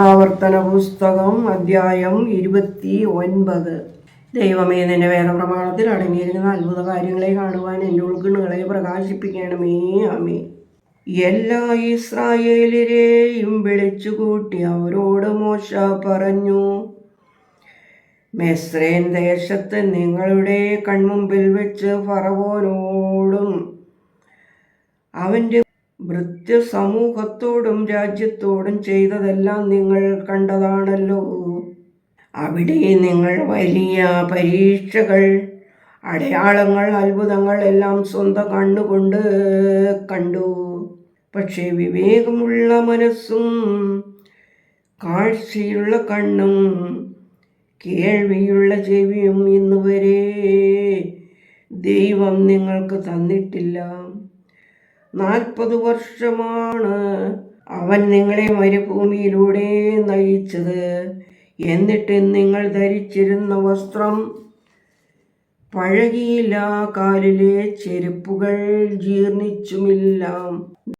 ആവർത്തന പുസ്തകം അധ്യായം 29. ദൈവമേ, നിന്റെ വേദപ്രമാണത്തിൽ അടങ്ങിയിരിക്കുന്ന അത്ഭുത കാര്യങ്ങളെ കാണുവാൻ എൻ്റെ ഉൾക്കണ്ണുകളെ പ്രകാശിപ്പിക്കണമേ. ആമേ. എല്ലാ ഇസ്രായേലരെയും വിളിച്ചുകൂട്ടി അവരോട് മോശ പറഞ്ഞു, മിസ്രയീം ദേശത്ത് നിങ്ങളുടെ കൺമുമ്പിൽ വെച്ച് ഫറവോനോടും അവൻ്റെ ഭൃത്യസമൂഹത്തോടും രാജ്യത്തോടും ചെയ്തതെല്ലാം നിങ്ങൾ കണ്ടതാണല്ലോ. അവിടെ നിങ്ങൾ വലിയ പരീക്ഷകൾ, അടയാളങ്ങൾ, അത്ഭുതങ്ങൾ എല്ലാം സ്വന്തം കണ്ണുകൊണ്ട് കണ്ടു. പക്ഷേ വിവേകമുള്ള മനസ്സും കാഴ്ചയുള്ള കണ്ണും കേൾവിയുള്ള ചെവിയും ഇന്നുവരെ ദൈവം നിങ്ങൾക്ക് തന്നിട്ടില്ല. 40 വർഷമാണ് അവൻ നിങ്ങളെ മരുഭൂമിയിലൂടെ നയിച്ചത്. എന്നിട്ട് നിങ്ങൾ ധരിച്ചിരുന്ന വസ്ത്രം പഴകിയില്ല, കാലിലെ ചെരുപ്പുകൾ ജീർണിച്ചുമില്ല.